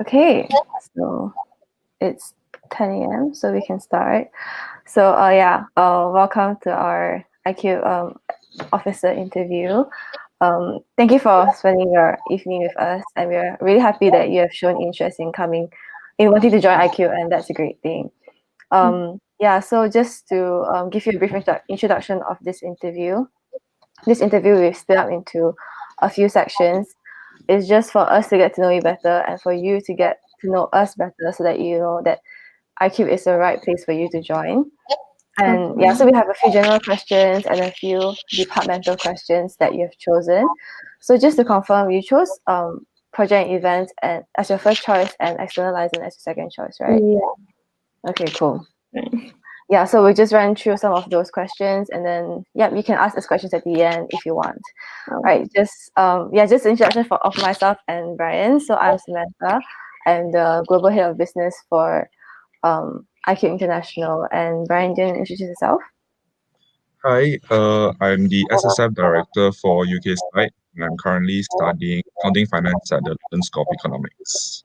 Okay, so it's 10 a.m., so we can start. So, welcome to our IQ officer interview. Thank you for spending your evening with us, and we're really happy that you have shown interest in wanting to join IQ, and that's a great thing. So just to give you a brief introduction of this interview we've split up into a few sections. It's just for us to get to know you better and for you to get to know us better so that you know that iCube is the right place for you to join. And so we have a few general questions and a few departmental questions that you have chosen. So just to confirm, you chose project and events and as your first choice and external license as your second choice, right? Yeah. Okay, cool. Yeah, so we'll just run through some of those questions and then you can ask us questions at the end if you want. All right, just introduction of myself and Brian. So I'm Samantha. I'm the global head of business for IQ International. And Brian, do you want to introduce yourself? Hi, I'm the SSF director for UK side, and I'm currently studying accounting finance at the London School of Economics.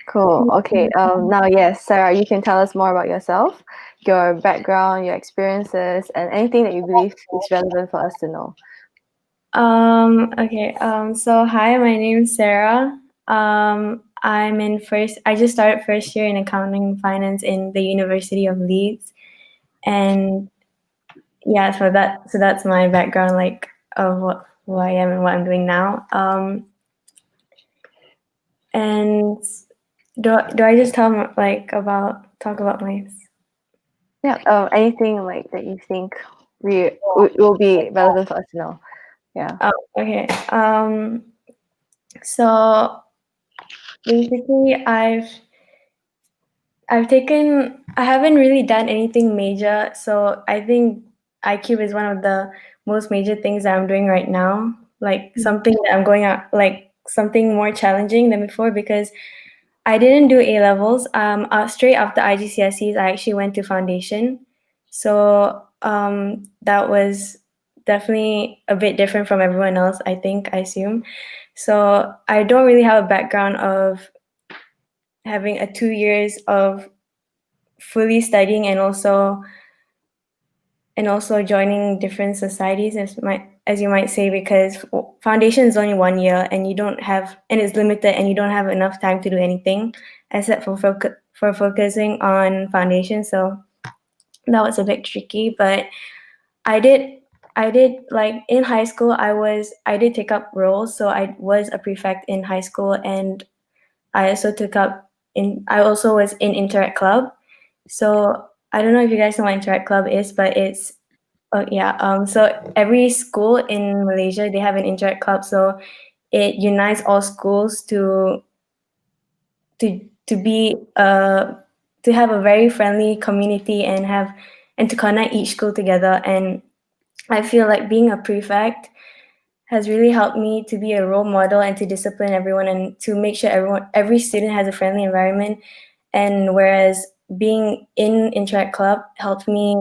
Cool. Okay. Now, yes, Sarah, you can tell us more about yourself, your background, your experiences, and anything that you believe is relevant for us to know. Okay. So hi, my name is Sarah. I just started first year in accounting and finance in the University of Leeds, and yeah, so that's my background, like of who I am and what I'm doing now. And do I just talk about my? Yeah. Anything like that you think will be relevant for us to know. Yeah. Okay. So basically, I haven't really done anything major, so I think iCube is one of the most major things that I'm doing right now. Like something that I'm going out, like something more challenging than before, because I didn't do A levels. Straight after IGCSEs, I actually went to foundation, so that was definitely a bit different from everyone else. I assume. So I don't really have a background of having a 2 years of fully studying and also joining different societies, as you might say, because foundation is only 1 year and it's limited and you don't have enough time to do anything except for focusing on foundation. So that was a bit tricky, but I did like in high school I did take up roles. So I was a prefect in high school, and I also was in Interact Club. So I don't know if you guys know what Interact Club is, but it's so every school in Malaysia, they have an Interact Club. So it unites all schools to be to have a very friendly community and to connect each school together. And I feel like being a prefect has really helped me to be a role model and to discipline everyone and to make sure every student has a friendly environment. And whereas being in Interact Club helped me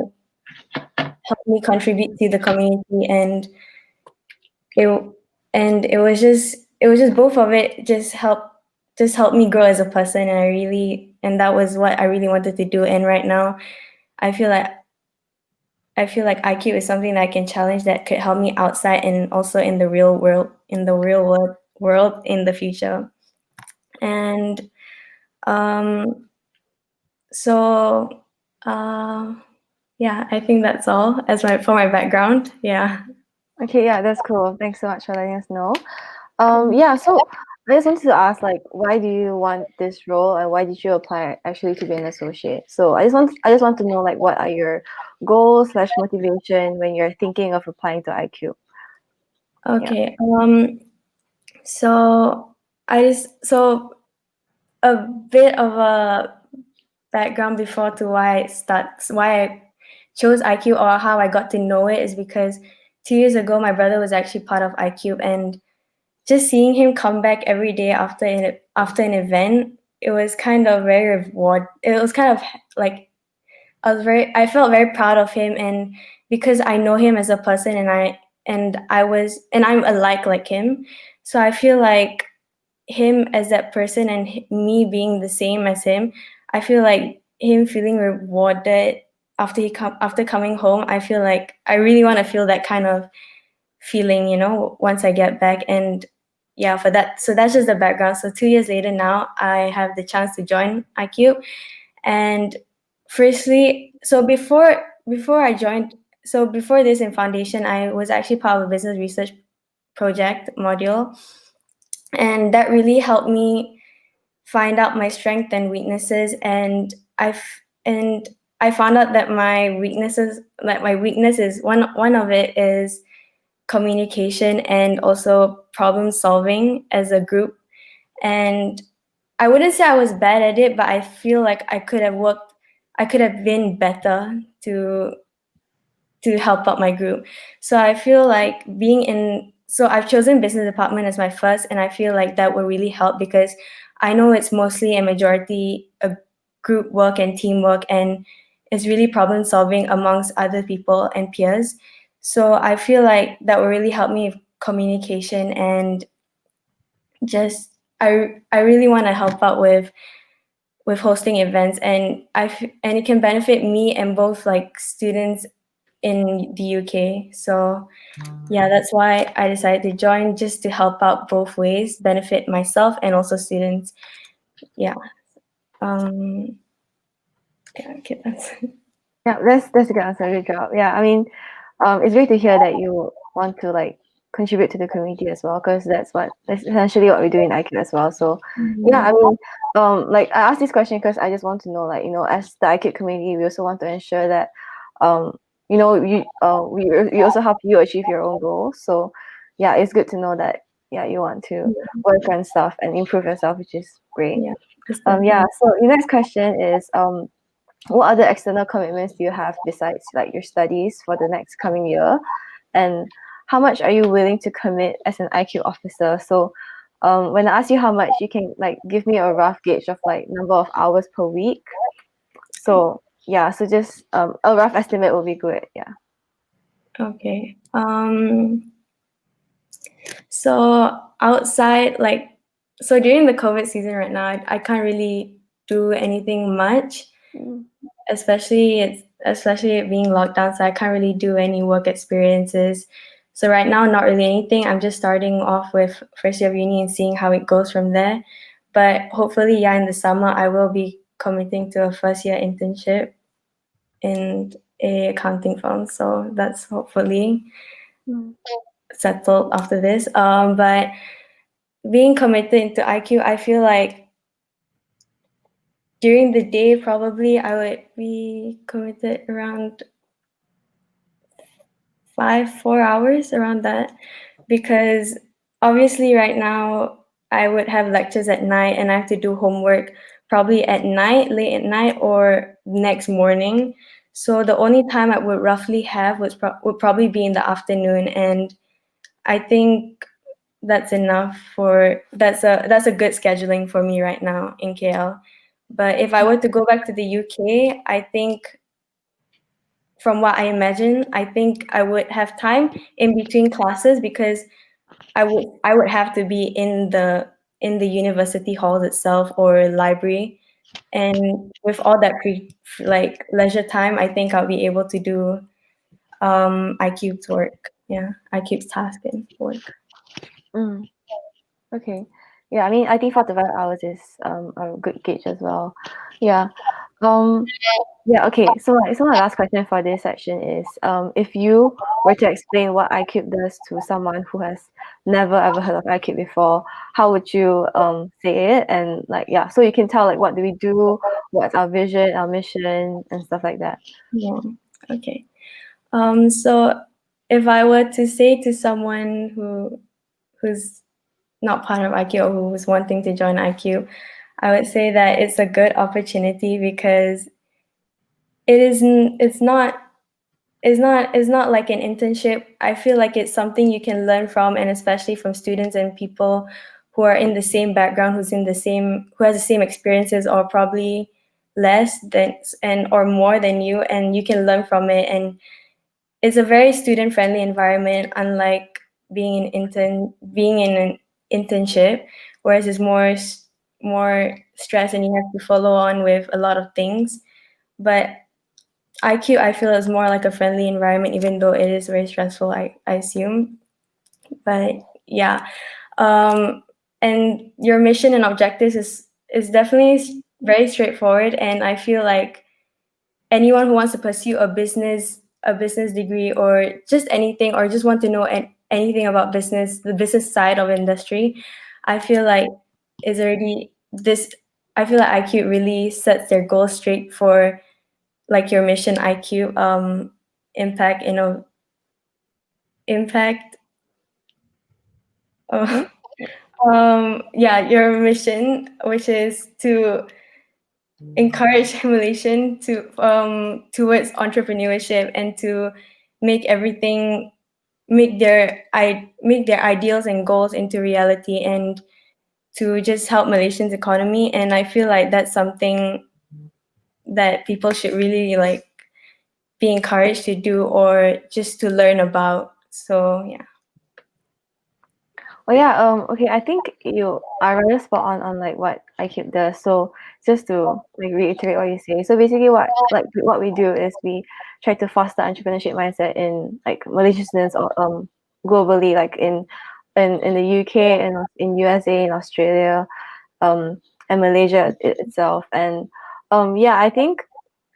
contribute to the community, and it was just both of it just helped me grow as a person, and that was what I really wanted to do. And right now I feel like IQ is something that I can challenge, that could help me outside and also in the real world in the future. And so yeah, I think that's all for my background. Yeah. Okay, yeah, that's cool. Thanks so much for letting us know. So I just wanted to ask, like, why do you want this role and why did you apply actually to be an associate? So I just want to know, like, what are your goals / motivation when you're thinking of applying to IQ? Okay. So a bit of a background before to why I chose IQ, or how I got to know it, is because 2 years ago my brother was actually part of IQ, and just seeing him come back every day after an event, it was kind of very reward. It was kind of like I felt very proud of him, and because I know him as a person, and I'm alike like him, so I feel like him as that person and me being the same as him, I feel like him feeling rewarded after coming home. I feel like I really want to feel that kind of feeling, once I get back. And yeah, for that, so that's just the background. So 2 years later now, I have the chance to join IQ. And firstly, so before I joined, so before this in foundation, I was actually part of a business research project module, and that really helped me find out my strengths and weaknesses. And I found out that my weakness is one of it is communication and also problem solving as a group. And I wouldn't say I was bad at it, but I feel like I could have been better to help out my group. So I feel like so I've chosen business department as my first, and I feel like that will really help because I know it's mostly a majority of group work and teamwork, and it's really problem solving amongst other people and peers. So I feel like that will really help me with communication, and just I really want to help out with hosting events, and and it can benefit me and both like students in the UK. So yeah, that's why I decided to join, just to help out both ways, benefit myself and also students. Yeah. Yeah, okay, that's Yeah, that's a good answer. Good job. Yeah, I mean, it's great to hear that you want to like contribute to the community as well, because that's essentially what we do in IQ as well. So yeah, I mean, like I asked this question because I just want to know, like, as the IQ community, we also want to ensure that, we also help you achieve your own goals. So yeah, it's good to know that you want to work on stuff and improve yourself, which is great. yeah. Yeah. So the next question is what other external commitments do you have besides like your studies for the next coming year, and how much are you willing to commit as an IQ officer? So when I ask you how much, you can like give me a rough gauge of like number of hours per week. So yeah, so just a rough estimate will be good. Yeah. Okay. So outside, so during the COVID season right now, I can't really do anything much, especially it being locked down. So I can't really do any work experiences. So right now, not really anything. I'm just starting off with first year of uni and seeing how it goes from there. But hopefully, yeah, in the summer, I will be committing to a first year internship in a accounting firm. So that's hopefully settled after this. But being committed into IQ, I feel like during the day, probably I would be committed around 4 hours, around that, because obviously right now I would have lectures at night and I have to do homework probably at night, late at night, or next morning. So the only time I would roughly have would probably be in the afternoon, and I think that's enough that's a good scheduling for me right now in KL. But if I were to go back to the UK, I think from what I imagine, I think I would have time in between classes because I would have to be in the university hall itself or library. And with all that leisure time, I think I'll be able to do iCube's work. Yeah, iCube's task and work. Okay. Yeah, I mean, I think 4 to 5 hours is a good gauge as well. Yeah. Yeah, okay. So my last question for this section is if you were to explain what iCube does to someone who has never ever heard of iCube before, how would you say it? And like so you can tell like what do we do, what's our vision, our mission, and stuff like that. Yeah. Okay. So if I were to say to someone who's not part of IQ or who's wanting to join IQ, I would say that it's a good opportunity because it's not like an internship. I feel like it's something you can learn from, and especially from students and people who are in the same background, who has the same experiences or probably less than or more than you, and you can learn from it. And it's a very student friendly environment, unlike being in an internship whereas it's more stress and you have to follow on with a lot of things. But IQ, I feel, is more like a friendly environment, even though it is very stressful, I assume. But yeah, and your mission and objectives is definitely very straightforward, and I feel like anyone who wants to pursue a business degree or just anything or just want to know anything about business, the business side of industry, I feel like is already this. I feel like IQ really sets their goals straight for like your mission IQ, impact, impact. Hmm? Yeah, your mission, which is to encourage Malaysian to towards entrepreneurship and to make everything make their ideals and goals into reality and to just help Malaysians economy. And I feel like that's something that people should really like be encouraged to do or just to learn about. So yeah. Oh yeah, okay, I think you are rather spot on like what iCube does. So just to like reiterate what you say. So basically what we do is we try to foster entrepreneurship mindset in like Malaysian students or globally, like in the UK and in USA, in Australia, and Malaysia itself. And yeah, I think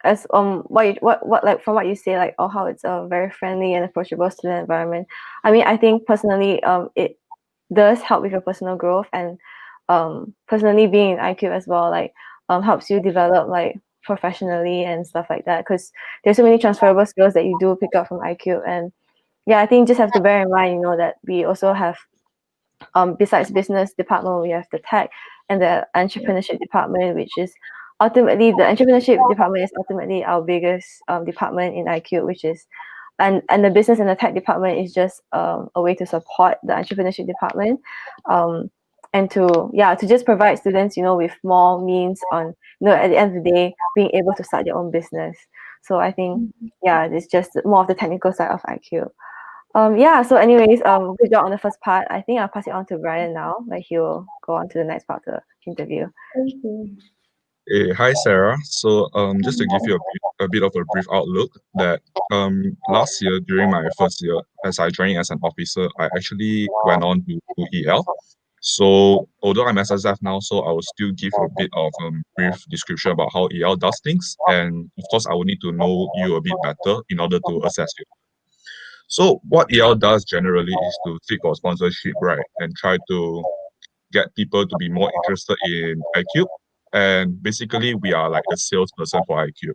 as what like from what you say, like, oh, how it's a very friendly and approachable student environment. I mean, I think personally it does help with your personal growth, and personally being in IQ as well, like helps you develop like professionally and stuff like that, because there's so many transferable skills that you do pick up from IQ. And yeah, I think you just have to bear in mind, you know, that we also have besides business department, we have the tech and the entrepreneurship department, which is ultimately the entrepreneurship department is ultimately our biggest department in IQ, which is and the business and the tech department is just a way to support the entrepreneurship department, and to just provide students, you know, with more means on, you know, at the end of the day being able to start their own business. So I think yeah, it's just more of the technical side of IQ. Yeah, so anyways, good job on the first part. I think I'll pass it on to Brian now, like he'll go on to the next part of the interview. Thank you. Hi, Sarah. So, just to give you a bit of a brief outlook, that last year during my first year as I joined as an officer, I actually went on to do EL. So, although I'm SSF now, so I will still give a bit of a brief description about how EL does things, and of course, I will need to know you a bit better in order to assess you. So, what EL does generally is to seek for sponsorship, right, and try to get people to be more interested in iCube. And basically, we are like the salesperson for iCube.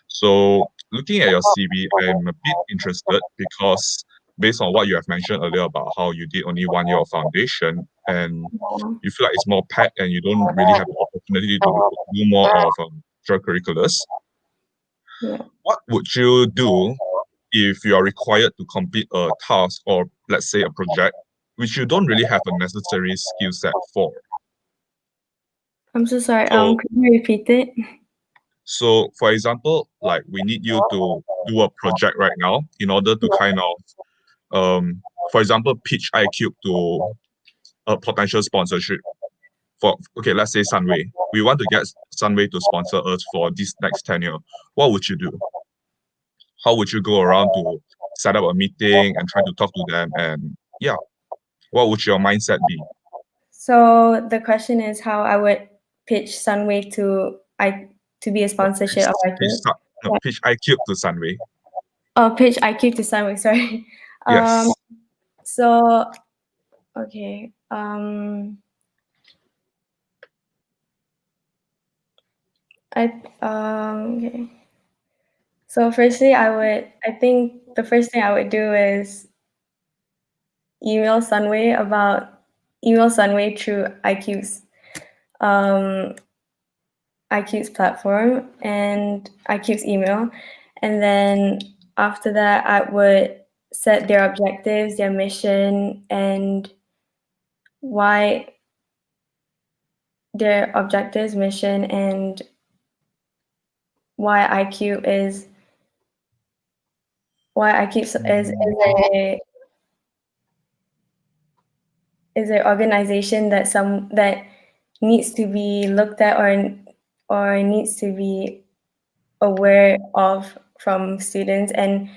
So, looking at your CV, I'm a bit interested because based on what you have mentioned earlier about how you did only 1 year of foundation and you feel like it's more packed and you don't really have the opportunity to do more of extracurriculars. Yeah. What would you do if you are required to complete a task or let's say a project which you don't really have a necessary skill set for? I'm so sorry. So, Could you repeat it? so for example, like we need you to do a project right now in order to kind of, for example, pitch iCube to a potential sponsorship. For okay, let's say Sunway. We want to get Sunway to sponsor us for this next tenure. What would you do? How would you go around to set up a meeting and try to talk to them? And yeah, what would your mindset be? So the question is how I would pitch Sunway to be a No, sponsorship of IQ. No, pitch iCube to Sunway. Oh, pitch IQ to Sunway. Sorry. Um. Yes. So okay. Okay. So firstly, I think the first thing I would do is email Sunway through um, IQ's platform and IQ's email. And then after that, I would set their objectives, their mission, and why their objectives, mission, and why IQ is why IQ is a is there organization that needs to be looked at or needs to be aware of from students, and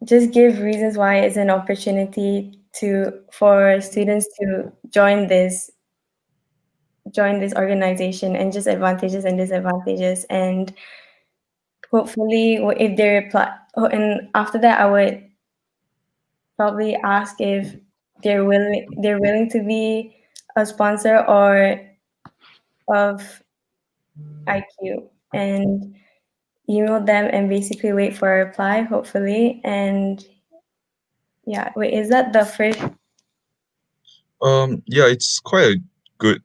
just give reasons why it's an opportunity for students to join this organization, and just advantages and disadvantages. And hopefully if they reply, and after that I would probably ask if they're willing to be a sponsor or of IQ, and email them and basically wait for a reply, hopefully. And yeah, wait, is that the first? Yeah, it's quite a good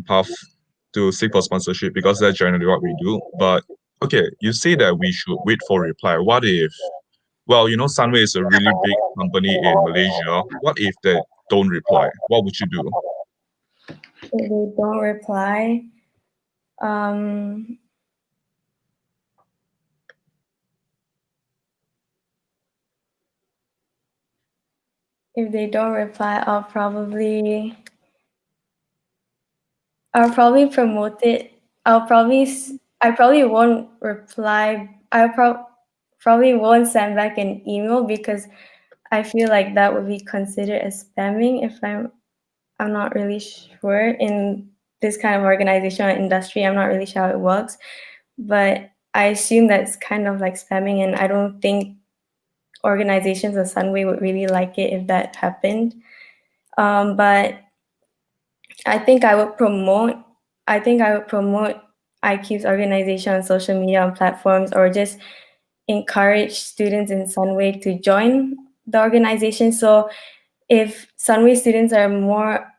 path to seek for sponsorship because that's generally what we do. But okay, you say that we should wait for reply. What if, well, Sunway is a really big company in Malaysia. What if they don't reply? What would you do? If they don't reply, um, if they don't reply, I'll probably promote it. I probably won't reply. Probably won't send back an email because I feel like that would be considered as spamming if I'm not really sure in this kind of organization or industry. I'm not really sure how it works, but I assume that's kind of like spamming, and I don't think organizations or Sunway would really like it if that happened. But I think I would promote. I think I would promote IQ's organization on social media on platforms, or just encourage students in Sunway to join the organization. So if Sunway students are more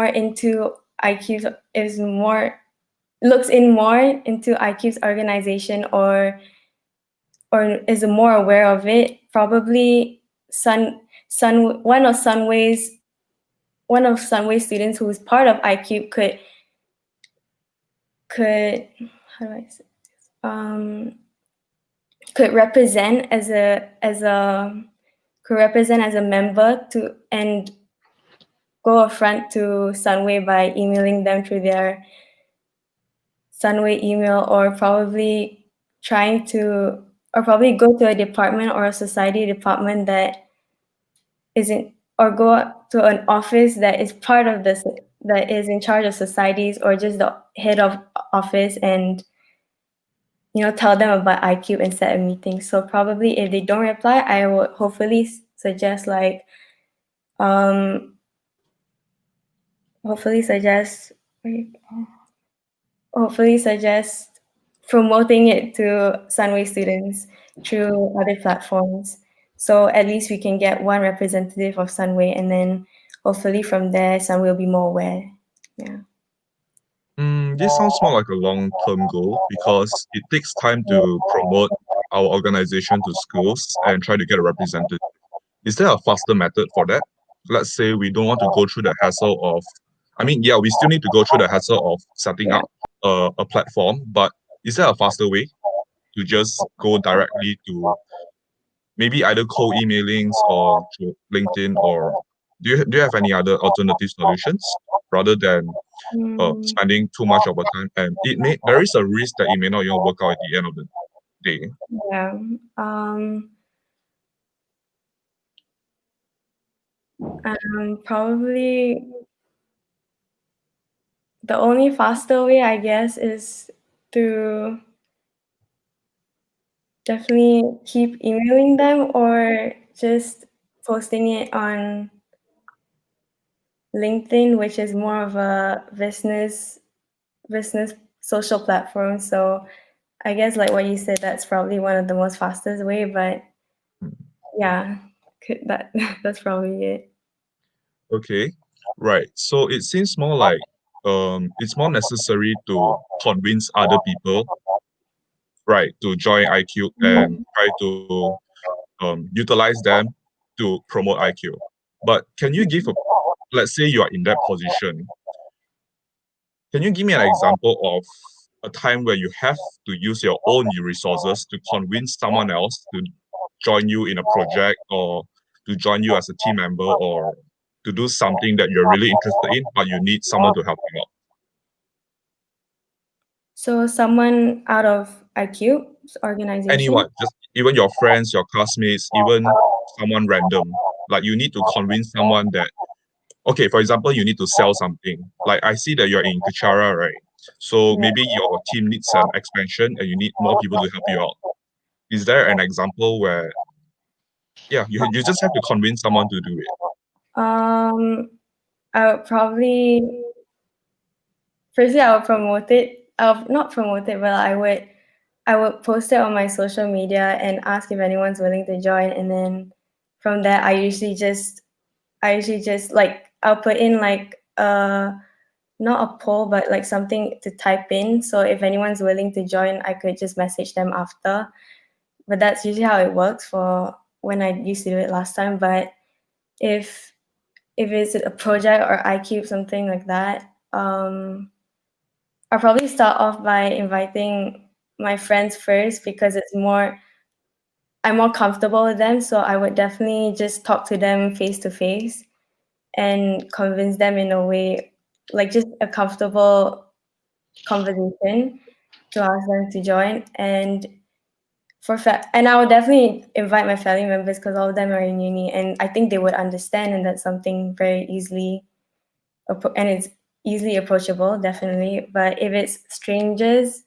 into IQ's is more looks in more into IQ's organization, or is more aware of it, probably Sun one of Sunway students who is part of IQ could how do I say could represent as a member to and go up front to Sunway by emailing them through their Sunway email, or probably go to a department or a society department that isn't, or go to an office that is part of this, that is in charge of societies, or just the head of office, and tell them about IQ and set a meeting. So probably if they don't reply, I would suggest like um hopefully suggest wait, hopefully suggest promoting it to Sunway students through other platforms. So at least we can get one representative of Sunway, and then hopefully from there, Sunway will be more aware. Yeah. This sounds more like a long-term goal because it takes time to promote our organization to schools and try to get a representative. Is there a faster method for that? Let's say we don't want to go through the hassle of, I mean, yeah, we still need to go through the hassle of setting Yeah. up a platform, but is there a faster way to just go directly to maybe either cold emailings or through LinkedIn, or do you have any other alternative solutions rather than Mm, spending too much of our time, and there is a risk that it may not even work out at the end of the day. yeah. Probably the only faster way, I guess, is to definitely keep emailing them, or just posting it on LinkedIn, which is more of a business social platform. So I guess like what you said, that's probably one of the most fastest way. But yeah, that that's probably it. Okay, right. So it seems more like it's more necessary to convince other people, right, to join IQ and Mhm. try to utilize them to promote IQ. But can you give a, let's say you are in that position, can you give me an example of a time where you have to use your own resources to convince someone else to join you in a project or to join you as a team member or to do something that you're really interested in, but you need someone to help you out? So someone out of IQ's organization. Anyone, just even your friends, your classmates, even someone random. Like you need to convince someone that, okay, for example, you need to sell something. Like I see that you're in Kuchara, right? So Yeah. maybe your team needs an expansion and you need more people to help you out. Is there an example where, yeah, you just have to convince someone to do it? I would probably firstly I would promote it. I'll not promote it, but I would post it on my social media and ask if anyone's willing to join, and then from there I usually just like I'll put in like not a poll but like something to type in. So if anyone's willing to join, I could just message them after. But that's usually how it works for when I used to do it last time. But if if it's a project or I keep something like that, I'll probably start off by inviting my friends first because I'm more comfortable with them. So I would definitely just talk to them face to face and convince them in a way, like just a comfortable conversation to ask them to join. And and I would definitely invite my family members because all of them are in uni, and I think they would understand, and that's something very easily and it's easily approachable, definitely. But if it's strangers,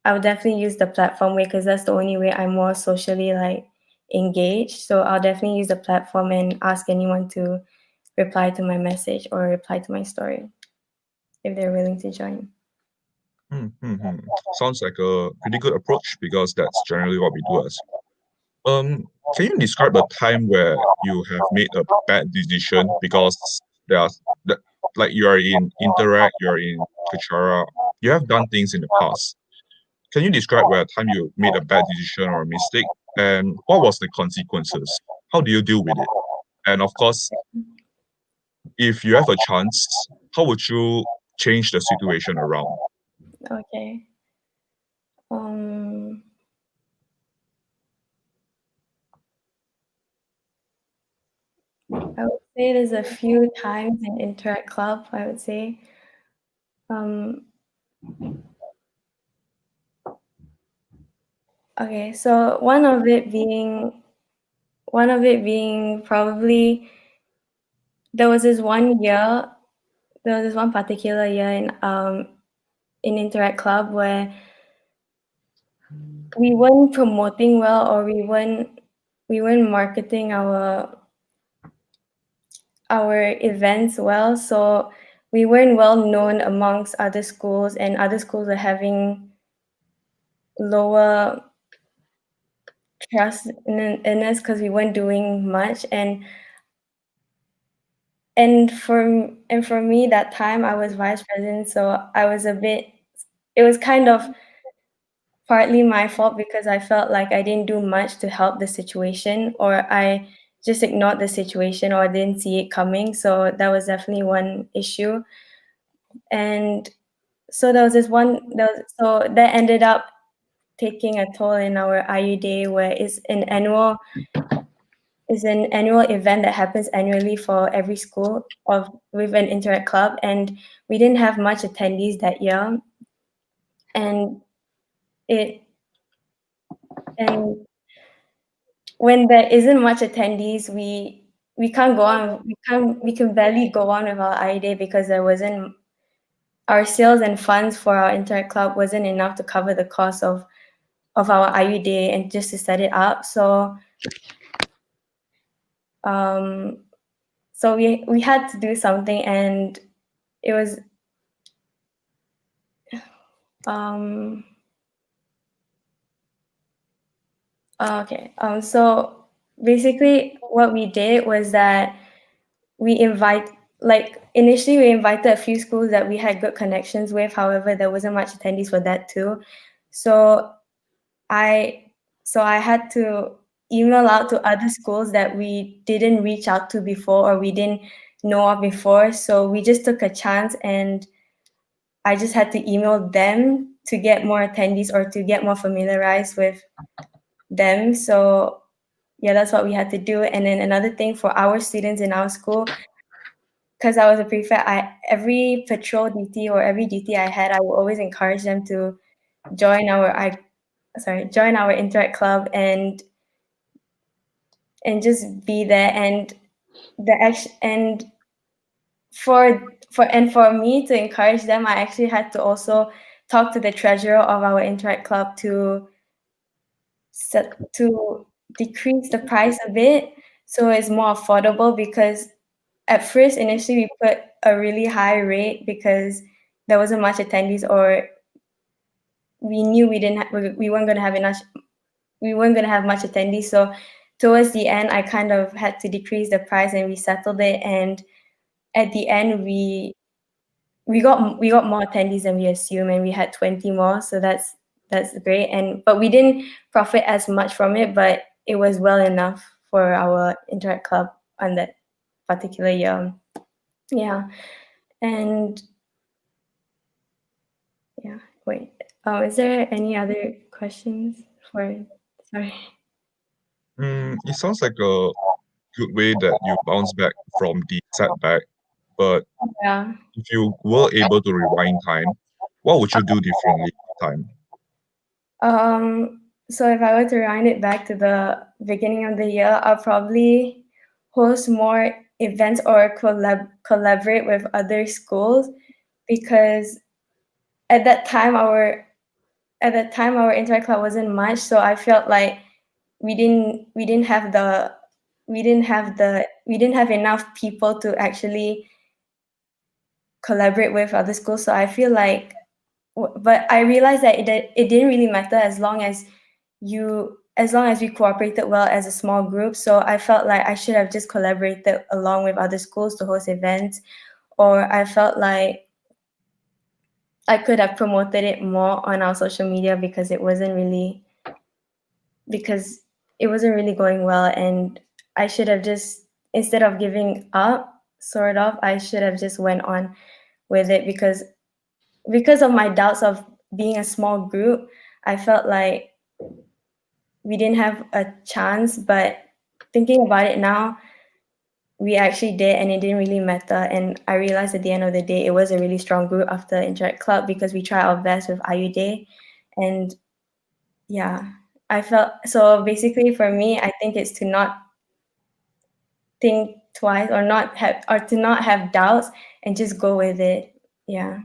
I would definitely use the platform way because that's the only way I'm more socially like engaged. So I'll definitely use the platform and ask anyone to reply to my message or reply to my story if they're willing to join. Sounds like a pretty good approach because that's generally what we do as well. Can you describe a time where you have made a bad decision because there's that, like you are in Interact, you're in Kuchara, you have done things in the past. Can you describe where a time you made a bad decision or a mistake and what was the consequences? How do you deal with it? And of course, if you have a chance, how would you change the situation around? Okay. Um, I would say there's a few times in Interact Club, I would say. Um, okay, so one of it being probably there was this one year, there was this one particular year in Interact Club where we weren't promoting well or we weren't marketing our events well, so we weren't well known amongst other schools, and other schools are having lower trust in us because we weren't doing much. And for me that time I was vice president, so I was a bit, it was kind of partly my fault because I felt like I didn't do much to help the situation, or I just ignored the situation or didn't see it coming. So that was definitely one issue. And so there was this one so that ended up taking a toll in our IU day, where it's an annual event that happens annually for every school of with an Interact Club, and we didn't have much attendees that year. And it and when there isn't much attendees, we can't go on. We can barely go on with our I day because there wasn't our sales and funds for our Interact Club wasn't enough to cover the cost of our IU day and just to set it up. Um, so we had to do something, and it was um, okay. So basically, what we did was that we invite like initially we invited a few schools that we had good connections with. However, there wasn't much attendees for that too. So I I had to email out to other schools that we didn't reach out to before or we didn't know of before. So we just took a chance, and I just had to email them to get more attendees or to get more familiarized with them. So yeah, that's what we had to do. And then another thing for our students in our school, because I was a prefect, every patrol duty or every duty I had, I would always encourage them to join join our interact club and just be there. And the action and for me to encourage them, I actually had to also talk to the treasurer of our interact club to decrease the price a bit so it's more affordable, because at first initially we put a really high rate because there wasn't much attendees, or we knew we weren't going to have much attendees. So towards the end I kind of had to decrease the price and we settled it, and at the end we got more attendees than we assumed, and we had 20 more, so that's great. But we didn't profit as much from it, but it was well enough for our interact club on that particular year. Yeah. And yeah, wait. Is there any other questions for sorry. It sounds like a good way that you bounce back from the setback, but Yeah. if you were able to rewind time, what would you do differently this time? So if I were to rewind it back to the beginning of the year, I'll probably host more events or collaborate with other schools, because at that time our interact club wasn't much, so I felt like we didn't have enough people to actually collaborate with other schools. So I feel like, but I realized that it didn't really matter as long as we cooperated well as a small group. So I felt like I should have just collaborated along with other schools to host events, or I felt like I could have promoted it more on our social media, because it wasn't really going well, and I should have just, instead of giving up, sort of, I should have just went on with it, because of my doubts of being a small group. I felt like we didn't have a chance, but thinking about it now, we actually did, and it didn't really matter. And I realized at the end of the day, it was a really strong group after Interact Club, because we tried our best with IU Day. And yeah, I felt so basically for me, I think it's to not think twice, or to not have doubts and just go with it. Yeah.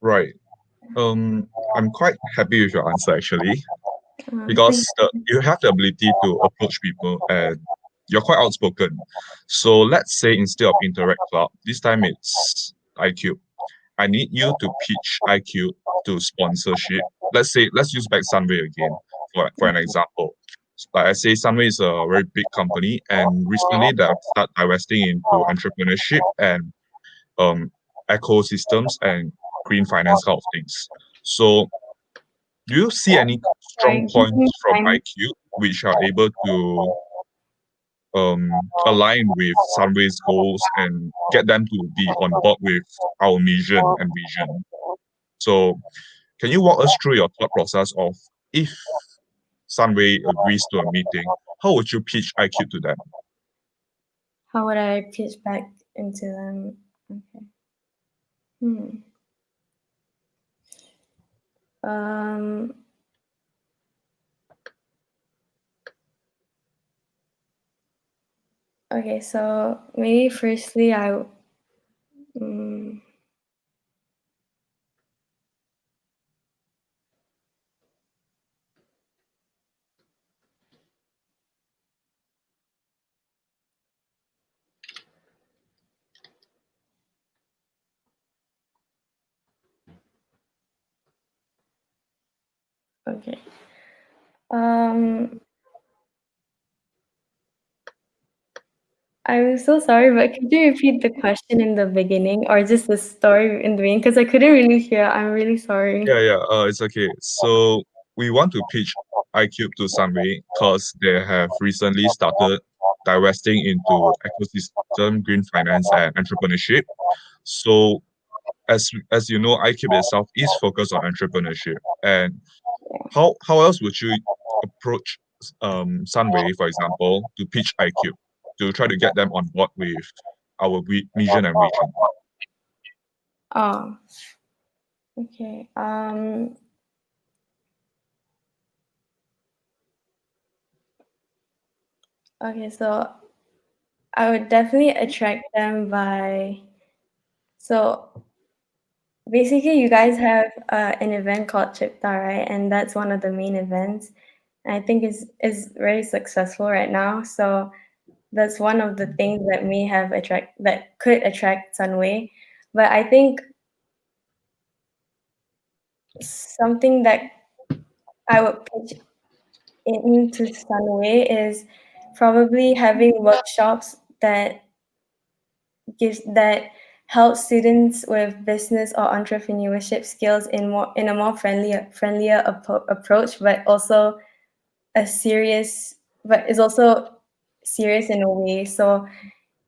Right. I'm quite happy with your answer actually, Thank because you have the ability to approach people and you're quite outspoken. So let's say instead of Interact Club, this time it's IQ. I need you to pitch IQ to sponsorship. Let's use back Sunway again for an example. Like I say, Sunway is a very big company, and recently they have started divesting into entrepreneurship and um ecosystems and green finance kind of things. So do you see any strong Sorry, give me points from time. IQ which are able to align with Sunway's goals and get them to be on board with our mission and vision? So can you walk us through your thought process of if Sunway agrees to a meeting, how would you pitch IQ to them? How would I pitch back into them? Okay. Hmm. Um, okay, so maybe firstly mm, okay. Um, I'm so sorry, but could you repeat the question in the beginning, or just the story in the beginning? Because I couldn't really hear. I'm really sorry. It's okay. So we want to pitch iCube to Sunway because they have recently started divesting into ecosystem, green finance, and entrepreneurship. So as you know, iCube itself is focused on entrepreneurship. And how else would you approach Sunway, for example, to pitch iCube to try to get them on board with our mission and vision. Oh, okay. Okay, so I would definitely attract them by, so basically you guys have an event called Chipta, right? And that's one of the main events. And I think is very successful right now. So that's one of the things that may have that could attract Sunway. But I think something that I would pitch into Sunway is probably having workshops that help students with business or entrepreneurship skills in a more friendlier approach, but also a serious but is also serious in a way. So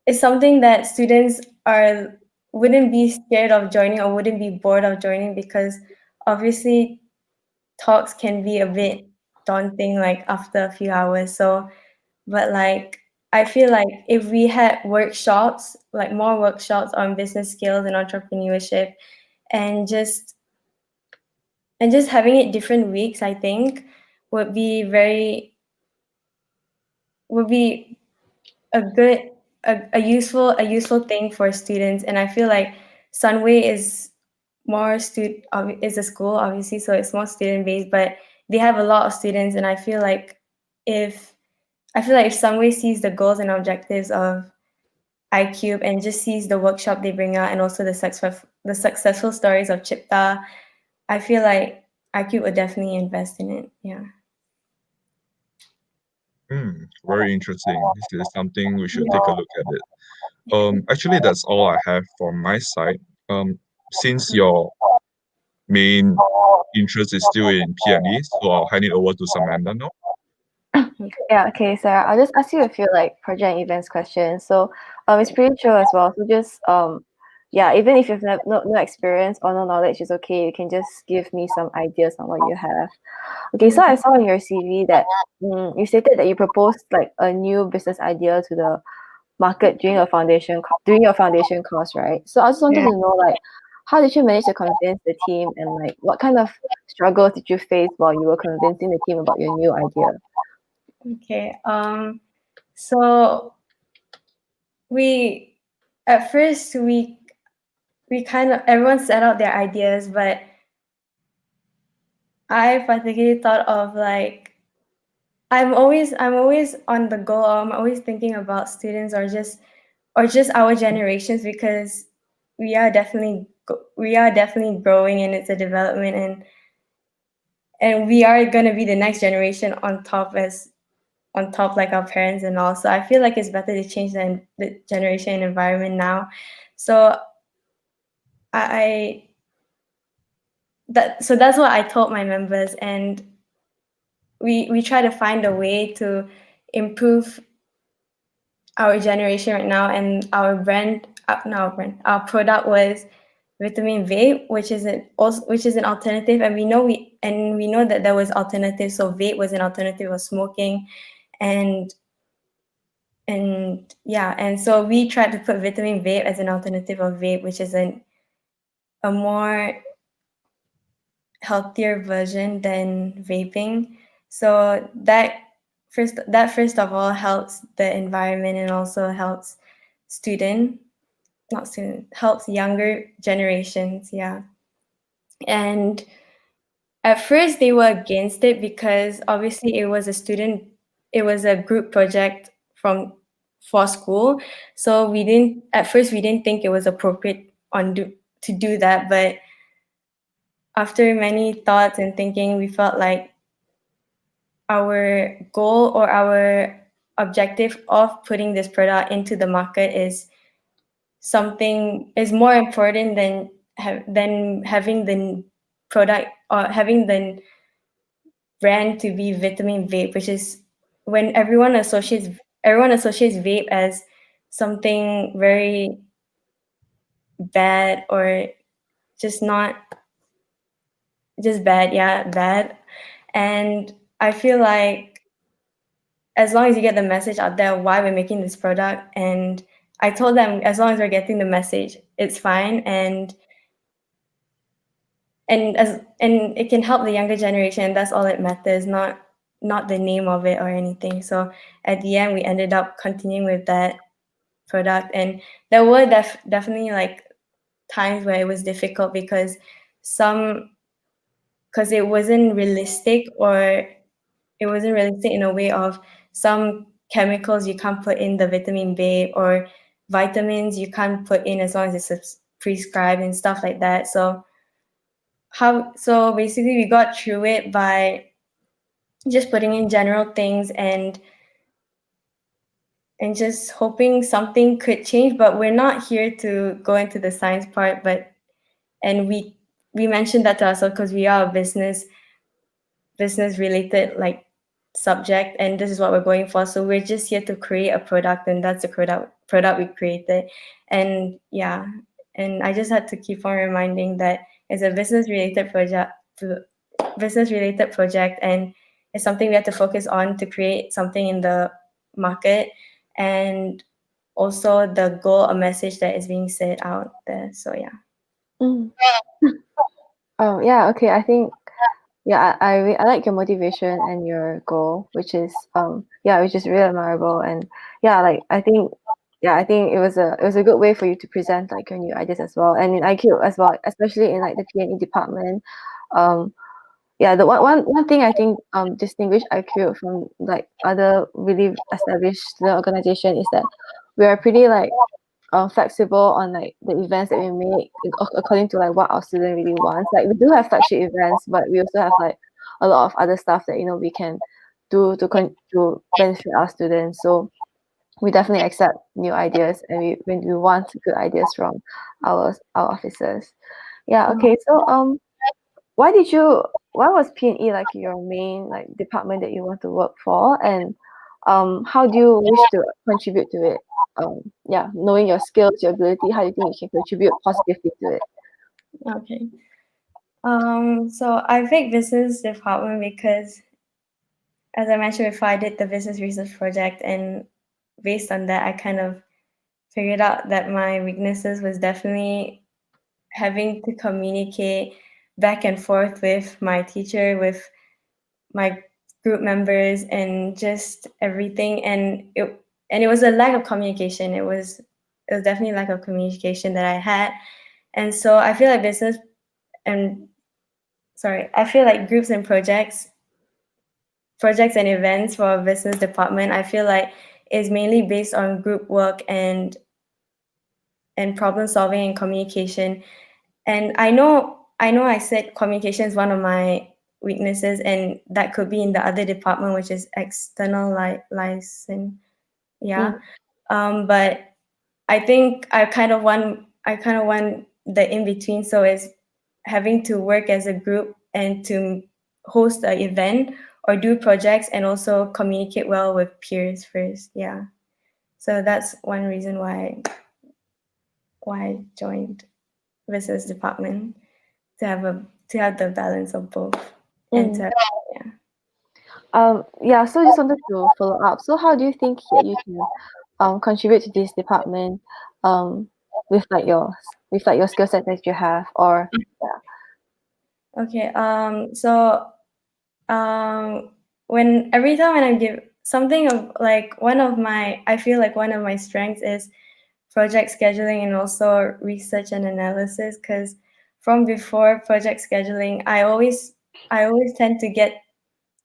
it's something that students are wouldn't be scared of joining or wouldn't be bored of joining, because obviously talks can be a bit daunting like after a few hours. So but like I feel like if we had workshops, like more workshops on business skills and entrepreneurship, and just having it different weeks, I think would be very would be a good a useful thing for students. And I feel like Sunway is is a school obviously, so it's more student based, but they have a lot of students. And if if Sunway sees the goals and objectives of iCube and just sees the workshop they bring out and also the successful stories of Chipta, I feel like iCube would definitely invest in it. Yeah. Very interesting. This is something we should take a look at it. Actually, that's all I have from my side. Since your main interest is still in P&E, so I'll hand it over to Samantha now. Yeah, okay, Sarah, I'll just ask you a few like project and events questions. So it's pretty chill as well. So just yeah, even if you've no experience or no knowledge, it's okay. You can just give me some ideas on what you have. Okay, so I saw in your CV that you stated that you proposed like a new business idea to the market during your foundation course, right? So I just wanted to know like how did you manage to convince the team, and like what kind of struggles did you face while you were convincing the team about your new idea? Okay. So we at first we kind of everyone set out their ideas, but I particularly thought of like I'm always on the go. I'm always thinking about students or just our generations, because we are definitely growing, and it's a development, and we are gonna be the next generation on top like our parents and all. So I feel like it's better to change the generation and environment now. So I that's what I told my members, and we try to find a way to improve our generation right now. And our product was vitamin vape, which is an alternative, and we know that there was alternatives. So vape was an alternative of smoking, and yeah, and so we tried to put vitamin vape as an alternative of vape, which is a more healthier version than vaping. So first of all helps the environment, and also helps student not student helps younger generations. Yeah. And at first they were against it, because obviously it was a group project for school. So we didn't think it was appropriate to do that. But after many thoughts and thinking, we felt like our goal or our objective of putting this product into the market is more important than having the product or having the brand to be vitamin vape, which is when everyone associates vape as something very bad, or just not just bad. Yeah, bad. And I feel like as long as you get the message out there why we're making this product. And I told them as long as we're getting the message, it's fine. And it can help the younger generation. That's all it matters, not the name of it or anything. So at the end, we ended up continuing with that product, and there were definitely like times where it was difficult because it wasn't realistic, or it wasn't realistic in a way of some chemicals you can't put in the vitamin B, or vitamins you can't put in as long as it's prescribed and stuff like that. So basically we got through it by just putting in general things and just hoping something could change. But we're not here to go into the science part, and we mentioned that to ourselves because we are a business related like subject, and this is what we're going for. So we're just here to create a product, and that's the product we created. And yeah, and I just had to keep on reminding that it's a business related project, and it's something we have to focus on to create something in the market, and also the goal, a message that is being said out there. So yeah. Mm. Yeah, okay. I think yeah, I like your motivation and your goal, which is which is really admirable. And yeah, like I think it was a good way for you to present like your new ideas as well. And in IQ as well, especially in like the P&E department. Um yeah, the one thing I think distinguish IQ from like other really established student organization is that we are pretty like flexible on like the events that we make according to like what our student really wants. Like we do have flagship events, but we also have like a lot of other stuff that we can do to benefit our students. So we definitely accept new ideas, and when we want good ideas from our officers. Yeah. Okay. So why was P&E like your main like department that you want to work for, and how do you wish to contribute to it? Yeah, knowing your skills, your ability, how do you think you can contribute positively to it? Okay. So I picked business department because, as I mentioned before, I did the business research project, and based on that, I kind of figured out that my weaknesses was definitely having to communicate back and forth with my teacher, with my group members, and just everything. And it was a lack of communication. It was definitely a lack of communication that I had. And so and I feel like groups and projects and events for a business department, I feel like is mainly based on group work and problem solving and communication. And I said communication is one of my weaknesses, and that could be in the other department, which is external license. Yeah. Mm, But I think I kind of want the in between. So it's having to work as a group and to host an event or do projects and also communicate well with peers first. Yeah. So that's one reason why I joined business department, to have the balance of both, and mm. to yeah. Yeah, so just wanted to follow up. So how do you think that you can contribute to this department um with like your skill set that you have, or yeah. Okay. When every time when I give something of like I feel like one of my strengths is project scheduling and also research and analysis. Because from before project scheduling, I always tend to get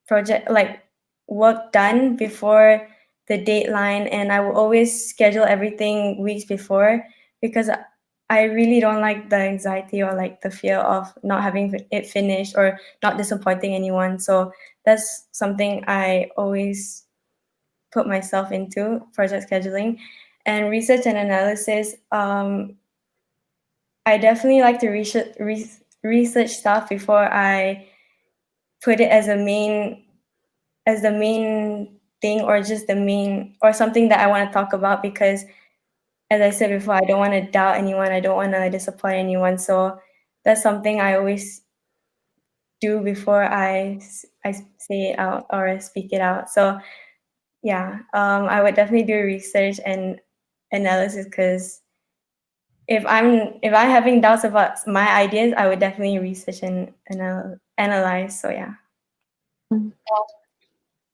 project like work done before the deadline, and I will always schedule everything weeks before, because I really don't like the anxiety or like the fear of not having it finished or not disappointing anyone. So that's something I always put myself into, project scheduling. And research and analysis, I definitely like to research stuff before I put it as the main thing, or just the main, or something that I want to talk about, because as I said before, I don't want to doubt anyone, I don't want to disappoint anyone. So that's something I always do before I say it out or speak it out. So yeah, I would definitely do research and analysis because if I'm having doubts about my ideas, I would definitely research and analyze. So yeah. Mm.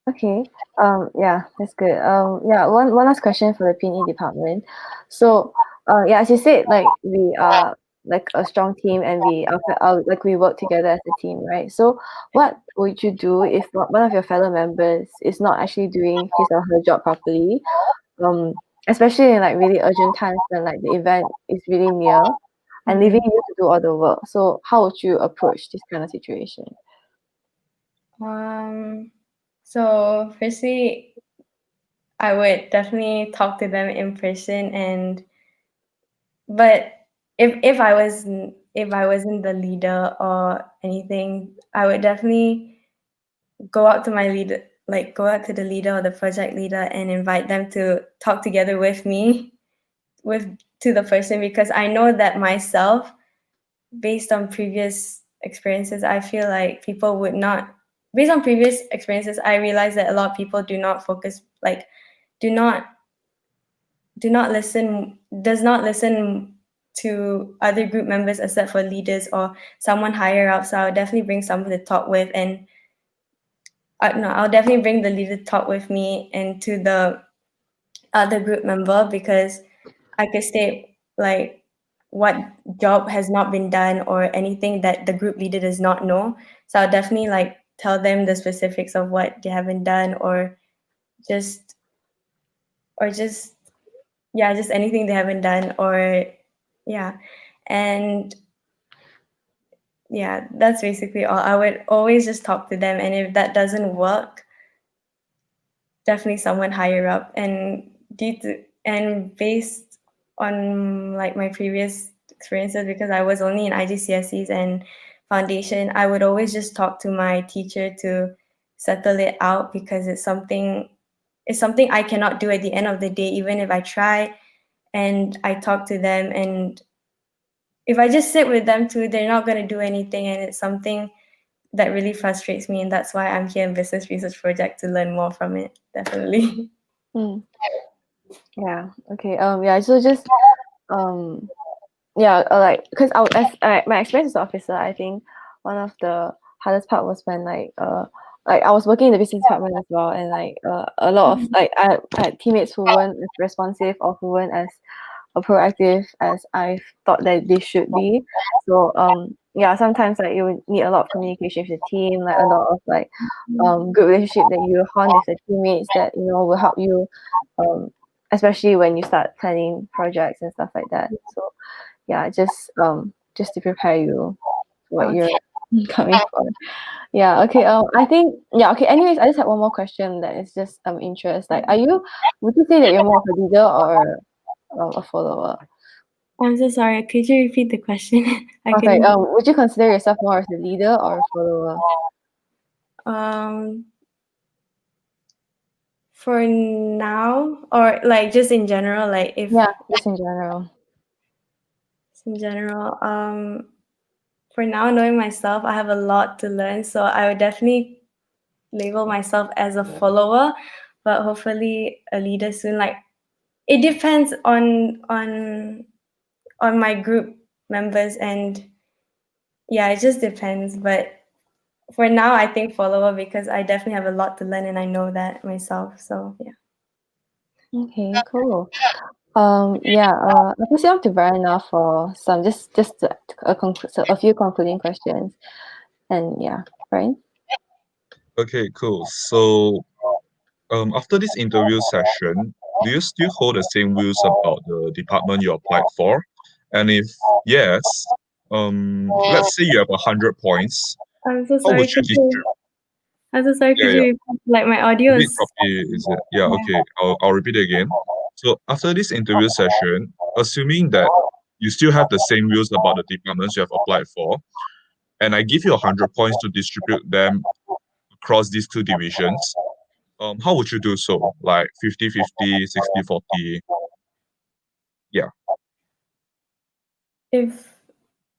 Okay. Yeah, that's good. Yeah, one last question for the P&E department. So, yeah, as you said, like we are like a strong team and like we work together as a team, right? So, what would you do if one of your fellow members is not actually doing his or her job properly? Especially in like really urgent times when like the event is really near and leaving you to do all the work. So, how would you approach this kind of situation? Um. So firstly, I would definitely talk to them in person, and but if I wasn't the leader or anything, I would definitely go out to my leader, like go out to the leader or the project leader, and invite them to talk together with me, with to the person, because I know that myself, based on previous experiences, I feel like people would not. Based on previous experiences, I realize that a lot of people do not focus, like, do not do not listen does not listen to other group members except for leaders or someone higher up. So I'll definitely bring someone to talk with, and no, I'll definitely bring the leader to talk with me and to the other group member, because I could state like what job has not been done or anything that the group leader does not know. So I'll definitely like tell them the specifics of what they haven't done, just just yeah, just anything they haven't done, or yeah. And yeah, that's basically all. I would always just talk to them, and if that doesn't work, definitely someone higher up. And based on like my previous experiences, because I was only in IGCSEs and foundation, I would always just talk to my teacher to settle it out, because it's something I cannot do at the end of the day, even if I try and I talk to them. And if I just sit with them too, they're not going to do anything, and it's something that really frustrates me. And that's why I'm here in business research project, to learn more from it, definitely. Mm. Yeah. Okay. Yeah. So just um. Yeah. Like, because my experience as an officer, I think one of the hardest part was when like I was working in the business department as well, and like a lot of like I had teammates who weren't as responsive or who weren't as proactive as I thought that they should be. So yeah, sometimes like you would need a lot of communication with the team, like a lot of like good relationship that you hone with the teammates that will help you, um especially when you start planning projects and stuff like that. So yeah, just to prepare you for what you're coming for. Yeah, okay. I think yeah, okay. Anyways, I just have one more question that is just interest. Like, would you say that you're more of a leader or a follower? I'm so sorry. Could you repeat the question? I Okay. couldn't. Would you consider yourself more as a leader or a follower? Um, for now, or like just in general, like if Yeah, just in general. in general, for now, knowing myself, I have a lot to learn. So I would definitely label myself as a follower, but hopefully a leader soon. Like, it depends on my group members, and yeah, it just depends. But for now, I think follower, because I definitely have a lot to learn and I know that myself. So yeah. Okay, cool. Yeah. I'll pass it on to Brian now for some a few concluding questions, and yeah, Brian. Okay, cool. So, after this interview session, do you still hold the same views about the department you applied for? And if yes, let's say you have 100 points, I'm so how would sorry. you distribute? I'm so sorry. Yeah, Could yeah. you repeat? Like, my audio Repeat is. properly, is it? Yeah, okay. I'll repeat it again. So after this interview session, assuming that you still have the same views about the departments you have applied for, and I give you 100 points to distribute them across these two divisions, how would you do so? Like 50-50, 60-40? Yeah. If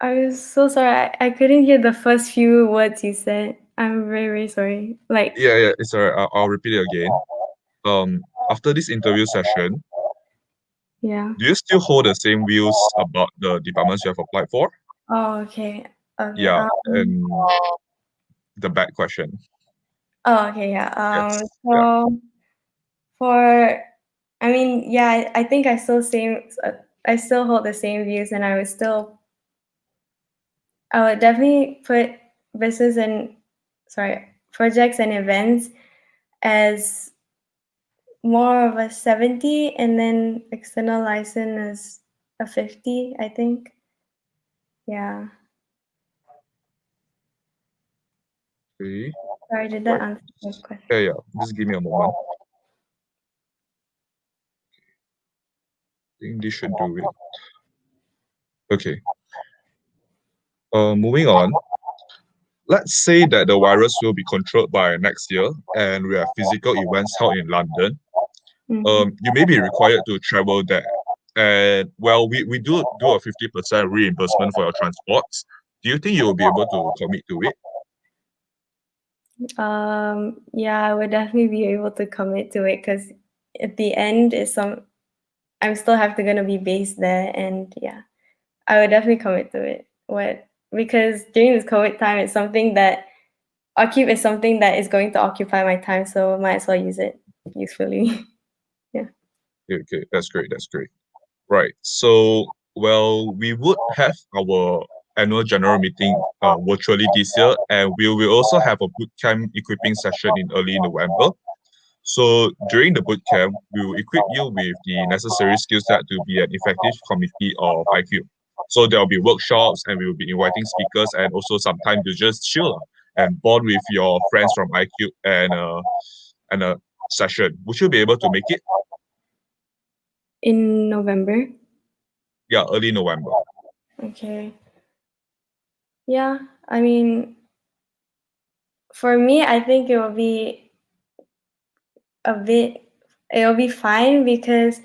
I was so sorry, I couldn't hear the first few words you said. I'm very, very sorry. Like, Yeah, yeah, it's alright. I'll repeat it again. after this interview session, Yeah. do you still hold the same views about the departments you have applied for? Oh, okay. Okay. Yeah, and the bad question. Oh, okay. Yeah. Yes. Yeah. So for, I mean, yeah, I think I still hold the same views, and I would definitely put business and, sorry, projects and events as more of a 70, and then external license is a 50, I think. Yeah. Okay. Sorry, did that Right. answer your question? Yeah, yeah. Just give me a moment. I think this should do it. Okay. Moving on. Let's say that the virus will be controlled by next year and we have physical events held in London. You may be required to travel there. And well, we do a 50% reimbursement for your transports. Do you think you will be able to commit to it? Yeah, I would definitely be able to commit to it, because at the end I'm still have to gonna be based there, and yeah, I would definitely commit to it. Because during this COVID time, it's something that Occupe is something that is going to occupy my time, so might as well use it usefully. Yeah. Okay, that's great. That's great. Right. So, well, we would have our annual general meeting virtually this year, and we will also have a bootcamp equipping session in early November. So during the bootcamp, we will equip you with the necessary skill set to be an effective committee of IQ. So there will be workshops, and we will be inviting speakers, and also some time to just chill and bond with your friends from IQ and a session. Would you be able to make it? In November. Yeah, early November. Okay. Yeah, I mean, for me, I think it'll be fine, because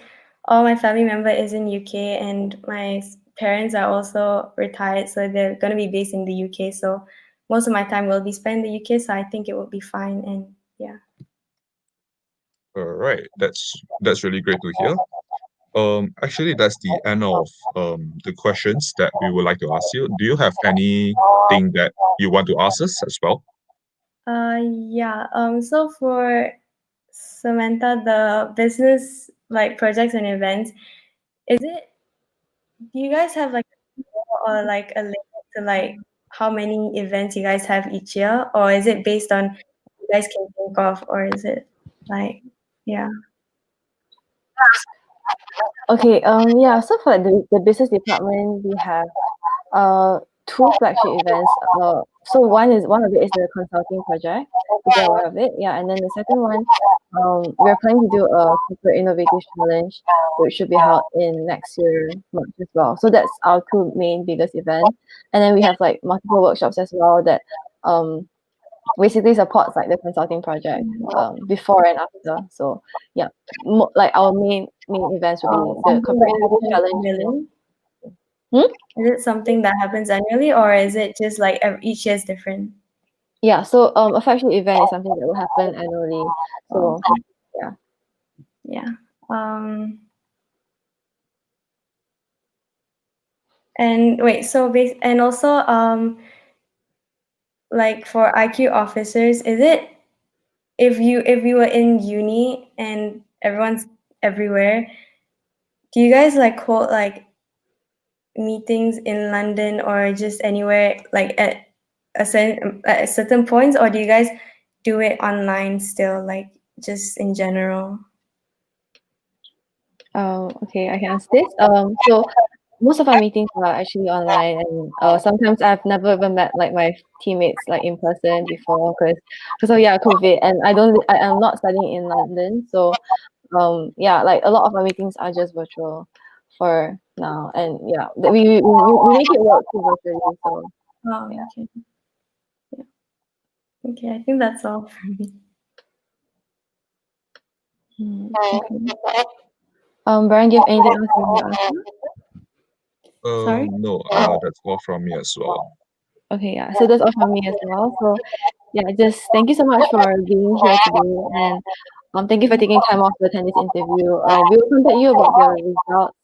all my family member is in UK, and my parents are also retired, so they're gonna be based in the UK. So most of my time will be spent in the UK. So I think it will be fine, and yeah. All right, that's really great to hear. Actually, that's the end of the questions that we would like to ask you. Do you have anything that you want to ask us as well? Yeah. So for Samantha, the business like projects and events, is it? Do you guys have like or like a limit to like how many events you guys have each year, or is it based on what you guys can think of, or is it like, yeah? Okay, yeah, so for the business department, we have two flagship events. So one of it is the consulting project, if you're aware of it. Yeah, and then the second one, we're planning to do a corporate innovative challenge, which should be held in next year March as well. So that's our two main biggest events. And then we have like multiple workshops as well that basically supports like the consulting project before and after. So yeah, like our main events will be the Something corporate that innovative happens challenge. annually? Hmm? Is it something that happens annually, or is it just like each year is different? Yeah, so a flagship event is something that will happen annually. Oh, So yeah. yeah. And wait, and also like for IQ officers, is it, if you were in uni and everyone's everywhere, do you guys like hold like meetings in London or just anywhere, like at certain points, or do you guys do it online still, like just in general? Okay, I can answer this. So most of our meetings are actually online, and sometimes I've never even met like my teammates like in person before because of yeah COVID, and I am not studying in London, so yeah, like a lot of our meetings are just virtual for now, and yeah, we make it work through virtually. So Oh, yeah. okay. Yeah. Okay, I think that's all for me. Okay. Brian, do you have anything else you want to ask me? Sorry. No, that's all from me as well. Okay, yeah. So that's all from me as well. So yeah, just thank you so much for being here today, and Thank you for taking time off to attend this interview. We will contact you about the results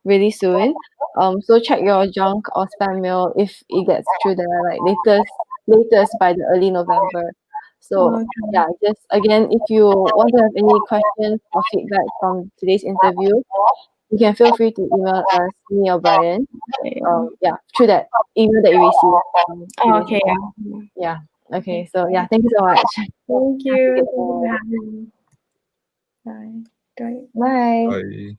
really soon. So check your junk or spam mail if it gets through there, like latest by the early November. So Okay. yeah, just again, if you want to have any questions or feedback from today's interview, you can feel free to email us, me or Brian. Yeah, through that email that you received. Oh, okay, yeah. Yeah. Okay. So yeah, thank you so much. Thank you. Thank you for having me. Bye. Bye. Bye.